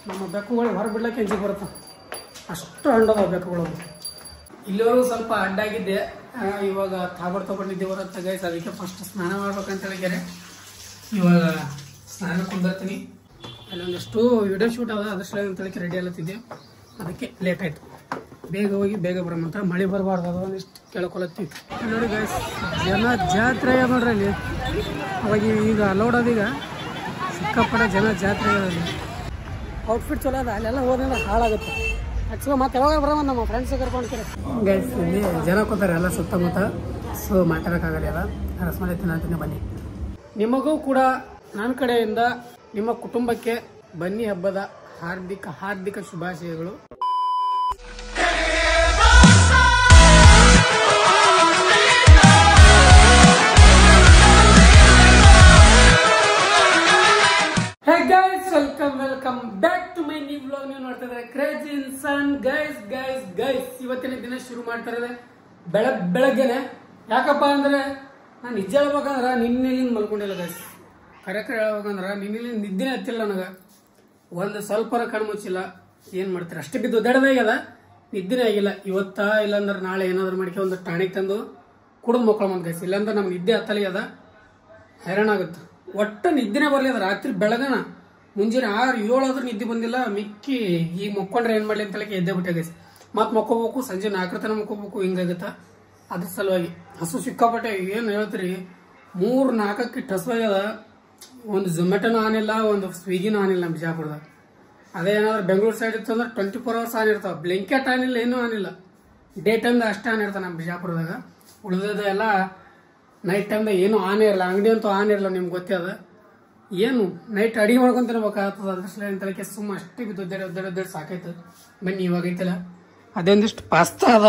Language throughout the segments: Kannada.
ನಮ್ಮ ಬೆಕ್ಕುಗಳು ಹೊರ ಬಿಡ್ಲಿಕ್ಕೆ ಹೆಂಚಿ ಬರುತ್ತೆ ಅಷ್ಟು ಹಂಡದ ಬೆಕ್ಕುಗಳು. ಇಲ್ಲಿವರೆಗೂ ಸ್ವಲ್ಪ ಅಡ್ಡಾಗಿದ್ದೆ, ಇವಾಗ ತಾಬಡ್ ತಗೊಂಡಿದ್ದೆ ಬರುತ್ತೆ ಗೈಸ್. ಅದಕ್ಕೆ ಫಸ್ಟ್ ಸ್ನಾನ ಮಾಡ್ಬೇಕಂತ ಹೇಳಿದ್ದಾರೆ. ಇವಾಗ ಸ್ನಾನ ಕುಂದಿರ್ತೀನಿ. ಅಲ್ಲೊಂದಿಷ್ಟು ವಿಡಿಯೋ ಶೂಟ್ ಅದ, ಅದಷ್ಟು ಅಂತ ಹೇಳಿ ರೆಡಿ ಆಗತ್ತಿದ್ದೆ. ಅದಕ್ಕೆ ಲೇಟ್ ಆಯ್ತು. ಬೇಗ ಹೋಗಿ ಬೇಗ ಬರೋಮಂತ, ಮಳೆ ಬರಬಾರ್ದು ಅದು ಒಂದಿಷ್ಟು ಕೇಳ್ಕೊಳತ್ತೀವಿ. ನೋಡಿ ಗೈಸ್, ಜನ ಜಾತ್ರೆ ಆಗ್ಯದ ನೋಡ್ರಿ ಅಲ್ಲಿ. ಅವಾಗ ಈಗ ಅಲೌಡ್ ಅದೀಗ ಸಿಕ್ಕಾಪಟ್ಟೆ ಜನ ಜಾತ್ರೆ ಆಗ್ಯದಲ್ಲಿ. ಔಟ್ಫಿಟ್ ಚಲೋ ಅದ, ಅಲ್ಲೆಲ್ಲ ಹೋದ್ರೆ ಹಾಳಾಗುತ್ತೆ. ಆ್ಯಕ್ಚುಲಿ ಮತ್ತೆ ಯಾವಾಗ ಬರೋಣ ನಮ್ಮ ಫ್ರೆಂಡ್ಸ್ ಕರ್ಕೊಂಡ್ತಾರೆ ಗೈಸ್. ಇಲ್ಲಿ ಜನ ಕೂತಾರೆ ಎಲ್ಲ ಸುತ್ತಮುತ್ತ, ಸೊ ಮಾತಾಡೋಕ್ಕಾಗಲ್ಲ. ಎಲ್ಲ ರಸಮಲೈ ತಿನ್ನಂತೀನಿ ಬನ್ನಿ. ನಿಮಗೂ ಕೂಡ ನನ್ನ ಕಡೆಯಿಂದ ನಿಮ್ಮ ಕುಟುಂಬಕ್ಕೆ ಬನ್ನಿ ಹಬ್ಬದ ಹಾರ್ದಿಕ ಶುಭಾಶಯಗಳು. Welcome back to my new vlog. ನೀವು ನೋಡ್ತಾ ಇದ್ದಾರೆ ಕ್ರೇಜಿ ಇನ್ಸಾನ್. ಗೈಸ್ ಇವತ್ತಿನ ದಿನ ಶುರು ಮಾಡ್ತಾ ಇರೋದೆ ಬೆಳಗ್ಗೆನೆ. ಯಾಕಪ್ಪ ಅಂದ್ರೆ ನಾನು ನಿಜ ಹೇಳ್ಬೇಕಂದ್ರೆ ನಿನ್ನೆಲಿಂದ ಮಲ್ಕೊಂಡಿಲ್ಲ ಗೈಸ್. ಕರೆ ಹೇಳ್ಬೇಕಂದ್ರೆ ನಿನ್ನೆಲಿಂದ ನಿದ್ದೆ ಹತ್ತಿಲ್ಲ ನನಗೆ. ಒಂದು ಸ್ವಲ್ಪ ಕಣ್ಣು ಮುಚ್ಚಿಲ್ಲ. ಏನ್ ಮಾಡ್ತಾರೆ, ಅಷ್ಟೇ ಬಿದ್ದು ದಡದಾಗ್ಯದ, ನಿದ್ದೆನೇ ಆಗಿಲ್ಲ. ಇವತ್ತ ಇಲ್ಲಾಂದ್ರೆ ನಾಳೆ ಏನಾದ್ರು ಮಾಡಿಕೆ ಒಂದು ಟಾಣಿಕ್ ತಂದು ಕುಡಿದು ಮಕ್ಕಳು ಗೈಸ್. ಇಲ್ಲಾಂದ್ರೆ ನಮ್ಗೆ ನಿದ್ದೆ ಹತ್ತಲಿ ಅದ, ಹೈರಾಣ ಆಗುತ್ತೆ. ಒಟ್ಟು ನಿದ್ದೆನೇ ಬರಲಿ ಅದ. ರಾತ್ರಿ ಬೆಳಗನ ಮುಂಜಾನೆ 6-7 ಆದ್ರೂ ನಿದ್ದೆ ಬಂದಿಲ್ಲ. ಮಿಕ್ಕಿ ಈಗ ಮಕ್ಕೊಂಡ್ರೆ ಏನ್ ಮಾಡ್ಲಿ ಅಂತ ಎದ್ದೆ ಬಿಟ್ಟೆ ಗೈಸ್. ಮತ್ ಮಕ್ಕೋಬೇಕು, ಸಂಜೆ 4 ತನ ಮಕ್ಕೋಬೇಕು, ಹಿಂಗಾಗತ್ತ. ಅದ್ರ ಸಲುವಾಗಿ ಹಸು ಸಿಕ್ಕಾಪಟ್ಟೆ. ಏನ್ ಹೇಳ್ತೀರಿ, 3-4ಕ್ಕೆ ಹಸುವಾಗ್ಯದ. ಒಂದು ಝೊಮ್ಯಾಟೋನು ಆನಿಲ್ಲ, ಒಂದು ಸ್ವಿಗ್ಗಿನೂ ಆನಿಲ್ಲ ನಮ್ಮ ಬಿಜಾಪುರದಾಗ. ಅದೇ ಏನಾದ್ರು ಬೆಂಗಳೂರು ಸೈಡ್ ಇತ್ತು ಅಂದ್ರೆ 24 hours ಆನ್ ಇರ್ತಾವ. ಬ್ಲಿಂಕೆಟ್ ಆನಿಲ್ಲ, ಏನೂ ಆನಿಲ್ಲ. ಡೇ ಟೈಮ್ದಾಗ ಅಷ್ಟೇ ಆನ್ ಇರ್ತಾವ ನಮ್ಮ ಬಿಜಾಪುರದಾಗ. ಉಳಿದ ಎಲ್ಲ ನೈಟ್ ಟೈಮ್ದಾಗ ಏನೂ ಆನೇ ಇರಲ್ಲ. ಅಂಗಡಿ ಅಂತೂ ಆನ್ ಇರಲ್ಲ, ನಿಮ್ಗೆ ಗೊತ್ತೇ ಅದ. ಏನು ನೈಟ್ ಅಡಿಗೆ ಮಾಡ್ಕೊಂತ ತಿನ್ಬೇಕಾಗ್ತದ. ಅದ್ರ ಅಂತಲಕ್ಕೆ ಸುಮ್ಮ ಅಷ್ಟೇ ಬಿದ್ದು ಒದ್ದಾಡಿ ಸಾಕಾಯ್ತು. ಬನ್ನಿ ಇವಾಗ ಐತಲ್ಲ ಅದೊಂದಿಷ್ಟು ಪಾಸ್ತಾ ಅದ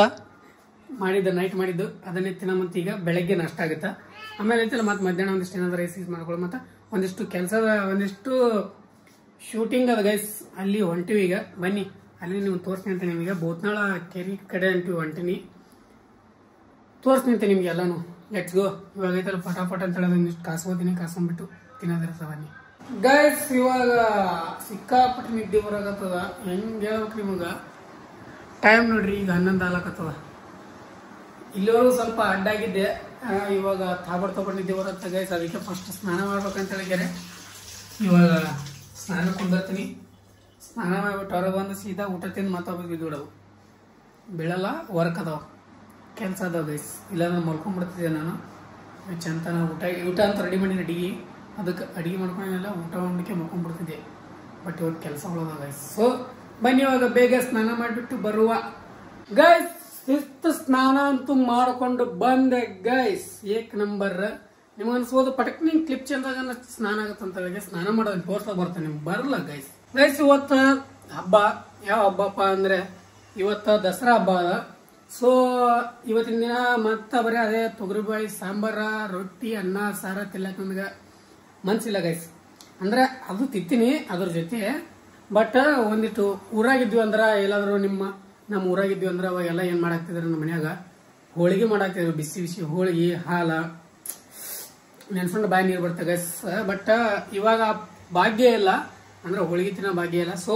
ಮಾಡಿದ್ದು, ನೈಟ್ ಮಾಡಿದ್ದು, ಅದನ್ನೇ ತಿನ್ನಮಂತ. ಈಗ ಬೆಳಗ್ಗೆ ನಾಷ್ಟ ಆಗುತ್ತಾ. ಆಮೇಲೆ ಐತಲ್ಲ ಮತ್ತೆ ಮಧ್ಯಾಹ್ನ ಒಂದಿಷ್ಟು ಏನಾದ್ರು ರೈಸ್ ಮಾಡ್ಕೊಳ್ಳೋ. ಮತ್ತೆ ಒಂದಿಷ್ಟು ಕೆಲಸದ ಒಂದಿಷ್ಟು ಶೂಟಿಂಗ್ ಅದ ಗೈಸ್. ಅಲ್ಲಿ ಹೊಂಟಿವಿ ಈಗ. ಬನ್ನಿ ಅಲ್ಲಿ ನೀವು ತೋರಿಸ್ತೀನಿ ಅಂತ ನಿಮಗೆ. ಬೋತ್ನಾಳ ಕೆರಿ ಕಡೆ ಅಂತೀವಿ ಹೊಂಟಿನಿ, ತೋರಿಸ್ತೀನಿ ಅಂತ ನಿಮ್ಗೆ ಎಲ್ಲಾನು. Let's go. ಇವಾಗ ಐತಲ್ಲ ಪಟಾಪಟ ಅಂತ ಹೇಳೋದು ಒಂದಿಷ್ಟು ಕಾಸ್ಕೋತೀನಿ, ಕಾಸ್ಕೊಂಡ್ಬಿಟ್ಟು ತಿನ್ನೋದಿರತ್ತ ಬನ್ನಿ ಗೈಸ್. ಇವಾಗ ಸಿಕ್ಕಾಪಟ್ಟೆ ನಿದ್ದೆ ಬರಾಕತ್ತದ. ಹೆಂಗ್ ಹೇಳ್ಬೇಕು ನಿಮಗ, ಟೈಮ್ ನೋಡ್ರಿ ಈಗ 11 ಆಗ್ಲಕತ್ತದ. ಇಲ್ಲಿವರೆಗೂ ಸ್ವಲ್ಪ ಅಡ್ಡಾಗಿದ್ದೆ, ಇವಾಗ ತಾಬಡ್ ತಗೊಂಡಿದ್ದೆ ಬರುತ್ತೆ ಗೈಸ್. ಅದಕ್ಕೆ ಫಸ್ಟ್ ಸ್ನಾನ ಮಾಡ್ಬೇಕಂತ ಹೇಳಿದ್ದಾರೆ. ಇವಾಗ ಸ್ನಾನ ಕುಂದಿರ್ತೀನಿ. ಸ್ನಾನ ಮಾಡ್ಬಿಟ್ಟು ಹೊರಗೆ ಬಂದು ಸೀದಾ ಊಟ ತಿಂದು ಮಾತಾಡ್ಬೇಕು. ಬಿದ್ದೋಡವು ಬೀಳಲ್ಲ, ವರ್ಕ್ ಅದಾವ, ಕೆಲಸ ಅದಾವ ಗೈಸ್. ಇಲ್ಲಾಂದ್ರೆ ಮಲ್ಕೊಂಡ್ಬಿಡ್ತಿದ್ದೆ ನಾನು. ಚಂತನ ಊಟ ಅಂತ ರೆಡಿ ಮಾಡಿ ಅಡಿಗೆ, ಅದಕ್ಕೆ ಅಡಿಗೆ ಮಾಡ್ಕೊಂಡೆಲ್ಲ ಊಟ ಮಾಡಲಿಕ್ಕೆ ಮಲ್ಕೊಂಡ್ಬಿಡ್ತಿದ್ದೆ. ಬಟ್ ಇವಾಗ ಕೆಲಸ ಉಳದ ಗೈಸ್. ಸೊ ಬನ್ನಿ ಇವಾಗ ಬೇಗ ಸ್ನಾನ ಮಾಡಿಬಿಟ್ಟು ಬರುವ ಗೈಸ್. ಶಿಸ್ತು ಸ್ನಾನ ಅಂತೂ ಮಾಡ್ಕೊಂಡು ಬಂದೆ ಗೈಸ್. ಏಕ್ ನಂಬರ್. ನಿಮ್ಗೆ ಅನ್ಸ್ಬೋದು ಪಟಕ್ನಿ ಕ್ಲಿಪ್ ಚಂದಾಗ ಸ್ನಾನ ಆಗತ್ತಂತ ಹೇಳಿ ಸ್ನಾನ ಮಾಡೋದು ತೋರ್ಸಕ್ ಬರ್ತಾನೆ, ನಿಮ್ಗೆ ಬರಲ್ಲ ಗೈಸ್. ಗೈಸ್ ಇವತ್ತ ಹಬ್ಬ. ಯಾವ ಹಬ್ಬಪ್ಪ ಅಂದ್ರೆ ಇವತ್ತ ದಸರಾ ಹಬ್ಬ ಅದ. ಸೊ ಇವತ್ತಿನ ದಿನ ಮತ್ತ ಬರೀ ಅದೇ ತೊಗರಿಬೇಳೆ ಸಾಂಬಾರ, ರೊಟ್ಟಿ, ಅನ್ನ, ಸಾರ ತಿನ್ನಕ್ ನನ್ಗೆ ಮನ್ಸಿಲ್ಲ ಗೈಸ್. ಅಂದ್ರೆ ಅದು ತಿಂತೀನಿ ಅದ್ರ ಜೊತೆ. ಬಟ್ ಒಂದಿಟ್ಟು ಊರಾಗಿದ್ವಿ ಅಂದ್ರ, ಎಲ್ಲಾದ್ರು ನಮ್ಮ ಊರಾಗಿದ್ವಿ ಅಂದ್ರ ಅವಾಗೆಲ್ಲ ಏನ್ ಮಾಡಾಕ್ತಿದ್ರು ನಮ್ಮ ಮನ್ಯಾಗ, ಹೋಳಿಗೆ ಮಾಡಾಕ್ತಿದ್ರು. ಬಿಸಿ ಬಿಸಿ ಹೋಳಿಗೆ, ಹಾಲ ನೆನ್ಸ್ಕೊಂಡು ಬಾಯಿ ನೀರು ಬರ್ತದೆ ಗೈಸ್. ಬಟ್ ಇವಾಗ ಭಾಗ್ಯ ಇಲ್ಲ, ಅಂದ್ರೆ ಹೋಳಿಗೆ ತಿನ್ನೋ ಭಾಗ್ಯ ಇಲ್ಲ. ಸೊ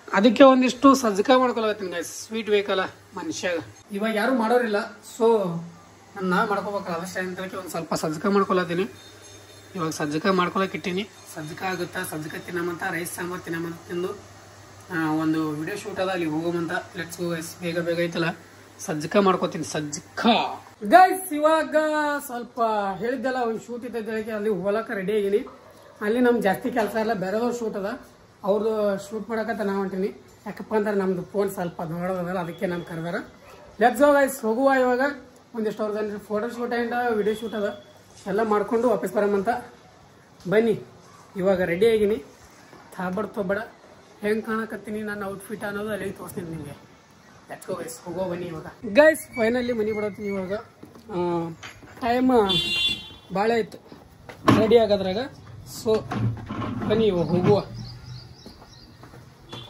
ಅದಕ್ಕೆ ಒಂದಿಷ್ಟು ಸಜ್ಜಕ ಮಾಡ್ಕೊಳತ್ತೀನಿ ಗೈಸ್. ಸ್ವೀಟ್ ಬೇಕಲ್ಲ ಮನುಷ್ಯಾಗ, ಇವಾಗ ಯಾರು ಮಾಡೋರಿಲ್ಲ. ಸೊ ನಾ ಮಾಡ್ಕೋಬೇಕಲ್ಲ, ಅದಷ್ಟೇ ಅಂತ ಒಂದ್ ಸ್ವಲ್ಪ ಸಜ್ಜಕ ಮಾಡ್ಕೊಳತ್ತೀನಿ. ಇವಾಗ ಸಜ್ಜಕ ಮಾಡ್ಕೊಳಕ್ ಇಟ್ಟಿನಿ. ಸಜ್ಜಕ ಆಗುತ್ತಾ, ಸಜ್ಜಕ ತಿನ್ನಮಂತ, ರೈಸ್ ಸಾಂಬಾರ್ ತಿನ್ನಮಂತ ತಿಂದು ಒಂದು ವಿಡಿಯೋ ಶೂಟ್ ಅದ, ಅಲ್ಲಿ ಹೋಗೋಮಂತ. Let's go guys. ಬೇಗ ಐತಲ್ಲ ಸಜ್ಜಕ ಮಾಡ್ಕೋತೀನಿ. ಸಜ್ಜಕ ಗೈಸ್. ಇವಾಗ ಸ್ವಲ್ಪ ಹೇಳಿದ್ದೆಲ್ಲ ಒಂದು ಶೂಟ್ ಇದ್ದಕ್ಕೆ ಅಲ್ಲಿ ಹೋಗಲಕ್ಕ ರೆಡಿ ಆಗಿನಿ. ಅಲ್ಲಿ ನಮ್ಗೆ ಜಾಸ್ತಿ ಕೆಲಸ ಇಲ್ಲ, ಬೇರೆದವ್ರು ಶೂಟ್ ಅದ, ಅವ್ರದ್ದು ಶೂಟ್ ಮಾಡಕಂತ ನಾವು ಹೊಂಟೀನಿ. ಯಾಕಪ್ಪ ಅಂದ್ರೆ ನಮ್ದು ಫೋನ್ ಸ್ವಲ್ಪ ದೊಡ್ಡದಲ್ಲ, ಅದಕ್ಕೆ ನಮ್ಗೆ ಕರೆದಾರ. ಲೆಟ್ಸ್ ಗೋ ಗೈಸ್, ಹೋಗುವ. ಇವಾಗ ಒಂದಿಷ್ಟು ಅವ್ರದ್ದು photo shoot and video shoot ಅದ, ಎಲ್ಲ ಮಾಡ್ಕೊಂಡು ವಾಪಸ್ ಬರಮಂತ. ಬನ್ನಿ ಇವಾಗ ರೆಡಿ ಆಗಿನಿ. ತಾಬಡ್ ತೊಬಡ ಹೆಂಗೆ ಕಾಣಕತ್ತೀನಿ ನನ್ನ ಔಟ್ಫಿಟ್ ಅನ್ನೋದು ಅಲ್ಲಿ ತೋರಿಸ್ತೀನಿ ನಿಮಗೆ. ಲೆಟ್ಸ್ ಗೋ ಗೈಸ್, ಹೋಗೋ ಬನ್ನಿ ಇವಾಗ. ಗೈಸ್ ಫೈನಲಿ ಮನೆ ಬಿಡತ್ತೀನಿ ಇವಾಗ. ಟೈಮ್ ಭಾಳ ಆಯ್ತು ರೆಡಿ ಆಗೋದ್ರಾಗ. ಸೊ ಬನ್ನಿ ಇವಾಗ ಹೋಗುವ.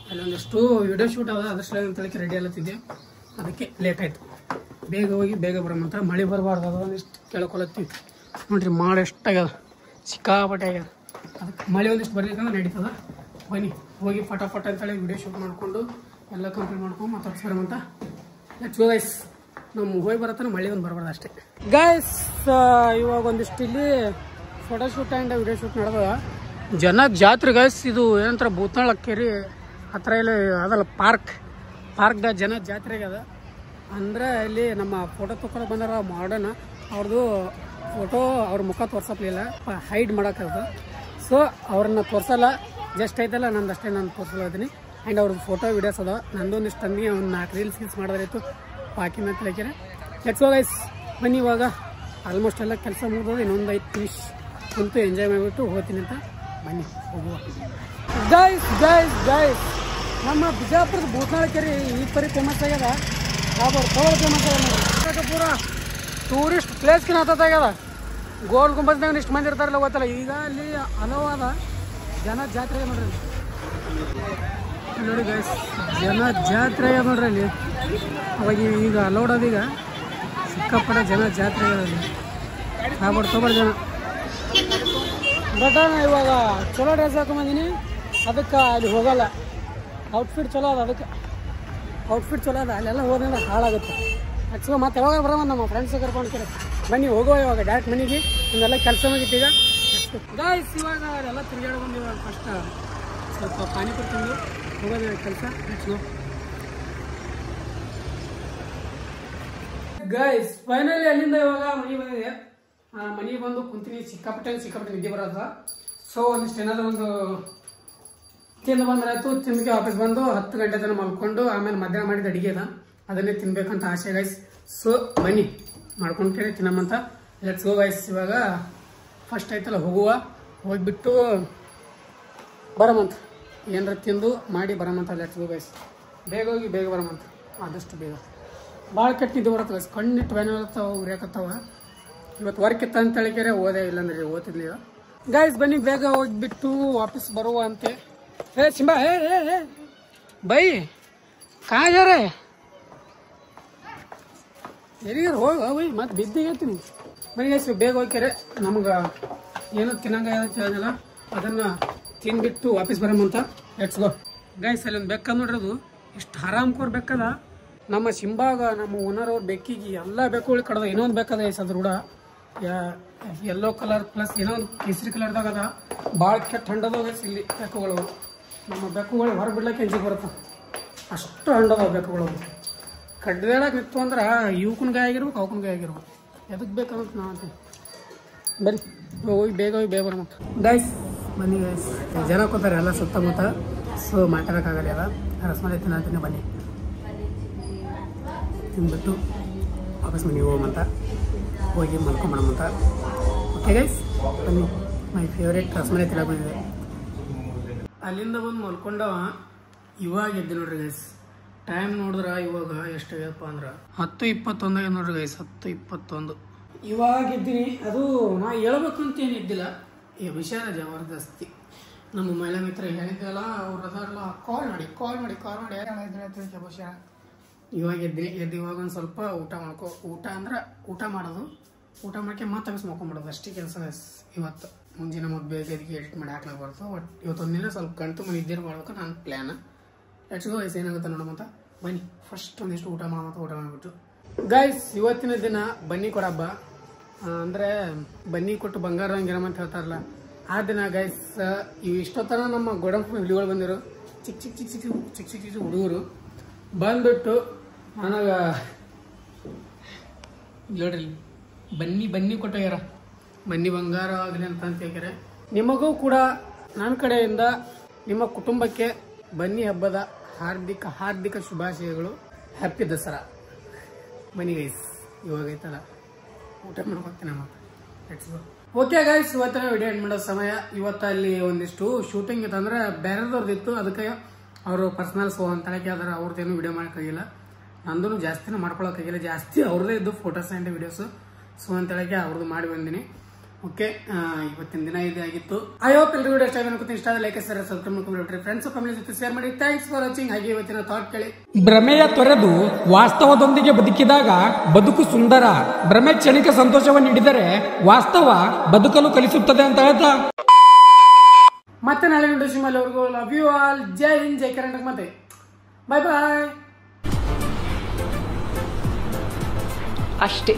ಅಲ್ಲೊಂದಿಷ್ಟು ವಿಡಿಯೋ ಶೂಟ್ ಅದ, ಅದಷ್ಟು ಅಂತ ರೆಡಿ ಆಗತ್ತಿದ್ದೆ. ಅದಕ್ಕೆ ಲೇಟ್ ಆಯ್ತು. ಬೇಗ ಹೋಗಿ ಬೇಗ ಬರೋಮಂತ. ಮಳೆ ಬರಬಾರ್ದು, ಅದು ಒಂದಿಷ್ಟು ಕೇಳ್ಕೊಳತ್ತೀವಿ. ನೋಡ್ರಿ ಮಾಡ ಎಷ್ಟಾಗ್ಯದ, ಸಿಕ್ಕಾಪಟ್ಟೆ ಆಗ್ಯದ. ಅದಕ್ಕೆ ಮಳೆ ಒಂದಿಷ್ಟು ಬರ್ಲಿಕ್ಕಂದ್ರೆ ನಡೀತದ. ಬನ್ನಿ ಹೋಗಿ ಫಟಾಫಟ್ ಅಂತೇಳಿ ವಿಡಿಯೋ ಶೂಟ್ ಮಾಡಿಕೊಂಡು ಎಲ್ಲ ಕಂಪ್ಲೀಟ್ ಮಾಡ್ಕೊಂಡು ಮಾತಾಡ್ಸ್ಬರಂತ ಲೆಟ್ಸ್ ಗೋ ಗೈಸ್. ನಮ್ಮ ಹೋಗಿ ಬರತ್ತಾನೆ ಮಳೆ ಒಂದು ಬರಬಾರ್ದು ಅಷ್ಟೇ ಗೈಸ್. ಇವಾಗ ಒಂದಿಷ್ಟು ಇಲ್ಲಿ ಫೋಟೋಶೂಟ್ ಆ್ಯಂಡ್ ವಿಡಿಯೋ ಶೂಟ್ ನಡೆದ ಜನ ಜಾತ್ರೆ ಗೈಸ್. ಇದು ಏನಂತಾರೆ ಭೂತ್ನಾಳ ಕೆರೆ ಹತ್ರ ಇಲ್ಲಿ ಅದಲ್ಲ ಪಾರ್ಕ್ದಾಗ ಜನ ಜಾತ್ರೆಗೆ ಅದ ಅಂದರೆ ಇಲ್ಲಿ ನಮ್ಮ ಫೋಟೋ ತಗೊಳಕ್ ಬಂದಾರ ಮಾಡರ್ನ್ ಅವ್ರದ್ದು ಫೋಟೋ ಅವ್ರ ಮುಖ ತೋರ್ಸಪ್ಲಿಲ್ಲ ಹೈಡ್ ಮಾಡೋಕ್ಕದು. ಸೊ ಅವ್ರನ್ನ ತೋರಿಸಲ್ಲ, ಜಸ್ಟ್ ಐತಲ್ಲ ನಂದು ಅಷ್ಟೇ ನಾನು ತೋರಿಸಲಿದ್ದೀನಿ. ಆ್ಯಂಡ್ ಅವ್ರದ್ದು ಫೋಟೋ ವೀಡಿಯೋಸ್ ಅದಾವ. ನಂದು ಒಂದಿಷ್ಟು ತಂದಿ ಒಂದು 4 ರೀಲ್ಸ್ ಮಾಡಿದ್ರಾಯ್ತು ಪಾಕಿನ ಅಂತ ಲೆಕ್ಕರೆ. Let's go guys. ಬನ್ನಿ ಇವಾಗ ಆಲ್ಮೋಸ್ಟ್ ಎಲ್ಲ ಕೆಲಸ ಮುಗಿದೋದು, ಇನ್ನೊಂದು 5 ನಿಮಿಷ ಕುಂತು ಎಂಜಾಯ್ ಮಾಡಿಬಿಟ್ಟು ಹೋಗ್ತೀನಿ ಅಂತ ಬನ್ನಿ ಹೋಗುವ. ಗೈಸ್ ಗೈಸ್ ಗೈಸ್ ನಮ್ಮ ಬಿಜಾಪುರದ ಭೂತ್ನಾಳ ಕೆರೆ ಈ ಪರಿ ಫೇಮಸ್ ಆಗ್ಯದ. ಫೇಮಸ್ ಆಗ್ಯದ ಪೂರ ಟೂರಿಸ್ಟ್ ಪ್ಲೇಸ್ಗಿನ ಹತ್ತದಾಗ್ಯದ. ಗೋಲ್ ಗುಂಬಜ್ನಾಗ ಇಷ್ಟು ಮಂದಿ ಇರ್ತಾರಲ್ಲ ಗೊತ್ತಲ್ಲ. ಈಗ ಅಲ್ಲಿ ಹಲವಾದ ಜನ ಜಾತ್ರೆ ನೋಡ್ರಿ ನೋಡಿ ಗೈಸ್, ಜನ ಜಾತ್ರೆ ಆಗ್ಯದ ನೋಡ್ರಿ ಅಲ್ಲಿ. ಅವಾಗ ಈಗ ಅಲೋಡೋದೀಗ ಸಿಕ್ಕಾಪಟ್ಟೆ ಜನ ಜಾತ್ರೆ ಆಗ್ಯದಲ್ಲಿ ತೊಗೊಳ್ ಜನ. ಬಟ್ ಇವಾಗ ಚಲೋ ಡ್ರೆಸ್ ಹಾಕೊಂಬಂದಿನಿ, ಅದಕ್ಕೆ ಅಲ್ಲಿ ಹೋಗಲ್ಲ. ಔಟ್ಫಿಟ್ ಚಲೋ ಅದ, ಅದಕ್ಕೆ ಔಟ್ಫಿಟ್ ಚಲೋ ಅದ. ಅಲ್ಲೆಲ್ಲ ಹೋದ್ರೆ ಹಾಳಾಗುತ್ತೆ. ಆ್ಯಕ್ಚುಲಿ ಮತ್ತೆ ಯಾವಾಗ ಬರೋಣ ನಮ್ಮ ಫ್ರೆಂಡ್ಸ್ ಕರ್ಕೊಂಡು ಬನ್ನಿ ಹೋಗುವ ಇವಾಗ ಡೈರೆಕ್ಟ್ ಮನೆಗೆ. ಇನ್ನೆಲ್ಲ ಕೆಲಸ ಮುಗಿತ್ತು ಈಗ ಗಾಯ್ಸ್. ಇವಾಗ ಎಲ್ಲ ತಿರುಗಾಡಿ ಬಂದು ಇವಾಗ ಫಸ್ಟ್ ಸ್ವಲ್ಪ ಪಾನಿಪುರಿ ತಿಂದು ಹೋಗೋದು ಕೆಲಸ. ಗೈಸ್ ಫೈನಲಿ ಅಲ್ಲಿಂದ ಇವಾಗ ಮನೆಗೆ ಬಂದಿದೆ. ಮನೆಗೆ ಬಂದು ಕುಂತೀನಿ. ಸಿಕ್ಕಾಪಟ್ಟೆ ನಿದ್ದೆ ಬರೋದ. ಸೊ ಒಂದಿಷ್ಟು ಏನಾದರೂ ಒಂದು ತಿಂದು ಬಂದ್ರಾಯ್ತು. ತಿಂದಕ್ಕೆ ವಾಪಸ್ ಬಂದು 10 ಗಂಟೆ ತನಕ ಮಲ್ಕೊಂಡು ಆಮೇಲೆ ಮಧ್ಯಾಹ್ನ ಮಾಡಿದ ಅಡಿಗೆ ಅದ, ಅದನ್ನೇ ತಿನ್ಬೇಕಂತ ಆಸೆ ಗೈಸ್. ಸೊ ಬನ್ನಿ ಮಾಡ್ಕೊಂಡು ಕೇಳಿ ತಿನ್ನಮ್ಮಂತ. Let's go guys. ಇವಾಗ ಫಸ್ಟ್ ಆಯ್ತಲ್ಲ ಹೋಗ್ಬಿಟ್ಟು ಬರಮಂತ, ಏನಾರ ತಿಂದು ಮಾಡಿ ಬರಮಂತ. Let's go guys. ಬೇಗ ಹೋಗಿ ಬೇಗ ಬರಮಂತ, ಆದಷ್ಟು ಬೇಗ. ಭಾಳ ಕೆಟ್ಟ ನಿದ್ದೆ ಬರುತ್ತೆ ಗೈಸ್. ಕಣ್ಣಿಟ್ಟು ಬೆನತ್ತಾವ, ಉರಿಯಾಕತ್ತಾವ. ಇವತ್ತು ವರ್ಕ್ ಇತ್ತ ಅಂತ ಹೇಳಿಕೆರೆ ಓದೇ, ಇಲ್ಲಾಂದ್ರೆ ಓದ್ತಿರ್ಲಿಲ್ಲ ಗೈಸ್. ಬನ್ನಿ ಬೇಗ ಹೋಗ್ಬಿಟ್ಟು ವಾಪಸ್ ಬರುವ ಅಂತೆ. ಹೇ Simba, hey hey hey by ಕಾ ಜಾರೆ ಎಲ್ಲಿಗಾರ ಹೋಗಿ ಮತ್ತೆ ಬಿದ್ದಿಗೈತೀನಿ. ಬನ್ನಿ ಗೈಸ್ ಬೇಗ ಹೋಗ್ಯಾರೆ. ನಮ್ಗೆ ಏನೋ ತಿನ್ನಂಗ ಹೇಳಿಲ್ಲ, ಅದನ್ನು ತಿಂದ್ಬಿಟ್ಟು ವಾಪಸ್ ಬರಮಂತ. Let's go guys. ಅಲ್ಲಿ ಒಂದು ಬೆಕ್ಕ ನೋಡ್ರದು ಇಷ್ಟು ಆರಾಮ್ ಕೋರ್ ಬೆಕ್ಕದ. ನಮ್ಮ ಸಿಂಬಾಗ ನಮ್ಮ ಓನರ್ ಅವ್ರ ಬೆಕ್ಕಿಗೆ ಎಲ್ಲ ಬೆಕ್ಕುಗಳು ಕಡ್ದ. ಇನ್ನೊಂದು ಬೆಕ್ಕದ ಗೈಸ್, ಅದ್ರ ಕೂಡ ಯೆಲ್ಲೋ ಕಲರ್ ಪ್ಲಸ್ ಏನೋ ಒಂದು ಕೇಸರಿ ಕಲರ್ದಾಗ ಅದ. ಭಾಳ ಕೆಟ್ಟ ಹಂಡದವ ಗೈಸ್ ಇಲ್ಲಿ ಬೆಕ್ಕುಗಳು. ನಮ್ಮ ಬೆಕ್ಕುಗಳು ಹೊರ ಬಿಡ್ಲಿಕ್ಕೆ ಎಂಜಿಗೆ ಬರುತ್ತೆ, ಅಷ್ಟು ಹಂಡದವ ಬೆಕ್ಕುಗಳು. ಕಡ್ದಾಡಕ್ಕೆ ನಿಂತು ಅಂದ್ರೆ ಇವಕ್ಕನ ಗಾಯ ಆಗಿರ್ಬೇಕು, ಅವಕ್ಕನ ಗಾಯ ಆಗಿರ್ಬೇಕು. ಎದಕ್ಕೆ ಬೇಕಂತ ನಾ ಅಂತ. ಬನ್ನಿ ಹೋಗಿ ಬೇಗ ಬರಮ ಗೈಸ್. ಬನ್ನಿ ಗೈಸ್. ಜನ ಕೂತಾರೆ ಎಲ್ಲ ಸುತ್ತಮುತ್ತ. ಸೊ ಮಾತಾಡೋಕ್ಕಾಗಲ್ಲ. ಅದ ರಸಮಲೈ ತಿನ್ನತೀನಿ. ಬನ್ನಿ ತಿಂದ್ಬಿಟ್ಟು ವಾಪಸ್ ಮನೆಗೆ ಹೋಗಮಂತ, ಹೋಗಿ ಮಲ್ಕೊಂಬಿಡಮಂತ. ಓಕೆ ಗೈಸ್ ಬನ್ನಿ. ಮೈ ಫೇವ್ರೇಟ್ ರಸಮಲೈ ತಿನ್ನಕ್ಕೆ ಬಂದಿದೆ. ಅಲ್ಲಿಂದ ಬಂದು ಮಲ್ಕೊಂಡವ. ಇವಾಗ ಎದ್ದು ನೋಡ್ರಿ ಗೈಸ್. ಟೈಮ್ ನೋಡಿದ್ರೆ ಇವಾಗ ಎಷ್ಟಾಗ್ಯಪ್ಪ ಅಂದ್ರೆ 10:21 ಆಗ್ಯದ ನೋಡ್ರಿ ಗೈಸ್. 10:21 ಇವಾಗ ಇದ್ದೀನಿ. ಅದು ನಾ ಹೇಳ್ಬೇಕಂತ ಏನಿದ್ದಿಲ್ಲ, ಈ ವಿಷಯ ಜಬರ್ದಸ್ತಿ. ನಮ್ಮ ಮಹಿಳಾ ಮಿತ್ರ ಹೇಳಿದ್ದಲ್ಲ, ಅವ್ರು ಅದಾರಲ್ಲ, ಕಾಲ್ ಮಾಡಿ ಬಹುಶಃ ಇವಾಗ ಎದ್ದು ಇವಾಗ ಒಂದು ಸ್ವಲ್ಪ ಊಟ ಅಂದ್ರೆ ಊಟ ಮಾಡೋದು. ಊಟ ಮಾಡ್ಕೆ ಮತ್ತೆ ಮಲ್ಕೊಂಡ್ಬಿಡೋದು ಅಷ್ಟೇ ಕೆಲಸ ಇವತ್ತು. ಮುಂಜಾನೆ ಮತ್ತೆ ಬೇಗ ಅದಕ್ಕೆ ಎಡಿಟ್ ಮಾಡಿ ಹಾಕ್ಲಾಕ ಬರ್ತದೆ. ಬಟ್ ಇವತ್ತೊಂದಿನ ಸ್ವಲ್ಪ ಗಂಟು ಮನೆ ಇದ್ದೇ ಮಾಡ್ಬೇಕು ನನ್ನ ಪ್ಲ್ಯಾನ್. Let's go guys. ಏನಾಗುತ್ತೆ ನೋಡಮಂತ ಬನ್ನಿ. ಫಸ್ಟ್ ಒಂದಿಷ್ಟು ಊಟ ಮಾಡಿಬಿಟ್ಟು ಗೈಸ್. ಇವತ್ತಿನ ದಿನ ಬನ್ನಿ ಕೊಡ ಹಬ್ಬ, ಅಂದರೆ ಬನ್ನಿ ಕೊಟ್ಟು ಬಂಗಾರ ಹಂಗಿರಮ್ಮ ಅಂತ ಹೇಳ್ತಾರಲ್ಲ, ಆ ದಿನ ಗೈಸ್. ಇವು ಇಷ್ಟೊತ್ತನ ನಮ್ಮ ಗೋಡಂಬ ಹುಡುಗರು ಬಂದಿರು, ಚಿಕ್ಕ ಹುಡುಗರು ಬಂದ್ಬಿಟ್ಟು ನನಗೆ ನೋಡ್ರಿ ಬನ್ನಿ ಕೊಟ್ಟೋಗ್ಯಾರ. ಬನ್ನಿ ಬಂಗಾರ ಆಗಲಿ ಅಂತ ಹೇಳ್ಯಾರ. ನಿಮಗೂ ಕೂಡ ನನ್ನ ಕಡೆಯಿಂದ ನಿಮ್ಮ ಕುಟುಂಬಕ್ಕೆ ಬನ್ನಿ ಹಬ್ಬದ ಹಾರ್ದಿಕ ಶುಭಾಶಯಗಳು. ಹ್ಯಾಪಿ ದಸರಾ. ಬನ್ನಿ ಗೈಸ್. ಇವಾಗ ಐತಲ್ಲ ಊಟ ಮಾಡ್ಕೊತೀನಿ ಮತ್ತೆ. Let's go. ಓಕೆ ಗೈಸ್, ಇವತ್ತಿನ ವಿಡಿಯೋ ಎಂಡ್ ಮಾಡೋ ಸಮಯ. ಇವತ್ತು ಅಲ್ಲಿ ಒಂದಿಷ್ಟು ಶೂಟಿಂಗ್ ಇತ್ತು, ಅಂದ್ರೆ ಬೇರೆದವ್ರದ್ದು ಇತ್ತು. ಅದಕ್ಕೆ ಅವರು ಪರ್ಸನಲ್ ಶೋ ಅಂತ ಹೇಳಕ್ಕೆ ಅದರ ಅವ್ರದ್ದೇನು ವಿಡಿಯೋ ಮಾಡೋಕ್ಕಾಗಿಲ್ಲ. ನಂದು ಜಾಸ್ತಿನೂ ಮಾಡ್ಕೊಳಕ್ಕಾಗಿಲ್ಲ. ಜಾಸ್ತಿ ಅವ್ರದ್ದೇ ಇದ್ದು ಫೋಟೋಸ್ ಆ್ಯಂಡ್ ವಿಡಿಯೋಸು. ಸೊ ಅಂತ ಹೇಳಕ್ಕೆ ಅವ್ರದ್ದು ಮಾಡಿ ಬಂದಿನಿ. ಓಕೆ, ಇವತ್ತಿನ ದಿನ ಇದಾಗಿತ್ತು. ಐ ಹೋಪ್ ಎಲ್ಲರೂ ವಿಡಿಯೋ ಇಷ್ಟ ಆದ ಲೈಕ್ ಸಬ್ಸ್ಕ್ರೈಬ್ ಮಾಡ್ಕೊಂಡ್ಬಿಟ್ರಿ. ಫ್ರೆಂಡ್ಸ್ ಫ್ಯಾಮಿಲಿ ಜೊತೆ ಶೇರ್ ಮಾಡಿ. Thanks for watching. ಹಾಗೆ ಇವತ್ತಿನ ಥಾಟ್ ಕೇಳಿ. ಭ್ರಮೆಯ ತೊರೆದು ವಾಸ್ತವದೊಂದಿಗೆ ಬದುಕಿದಾಗ ಬದುಕು ಸುಂದರ. ಭ್ರಮೆ ಕ್ಷಣಿಕ ಸಂತೋಷವನ್ನು ನೀಡಿದರೆ ವಾಸ್ತವ ಬದುಕಲು ಕಲಿಸುತ್ತದೆ ಅಂತ ಹೇಳ್ತಾ ಮತ್ತೆ ನಾಳೆ ವಿಡಿಯೋ ಶಿವಮಲ್ಲವರೆಗೂ ಲವ್ ಯು ಆಲ್. ಜೈ ಹಿಂದ್, ಜೈ ಕರ್ನಾಟಕ. ಮತ್ತೆ ಬಾಯ್ ಬಾಯ್ ಅಷ್ಟೇ.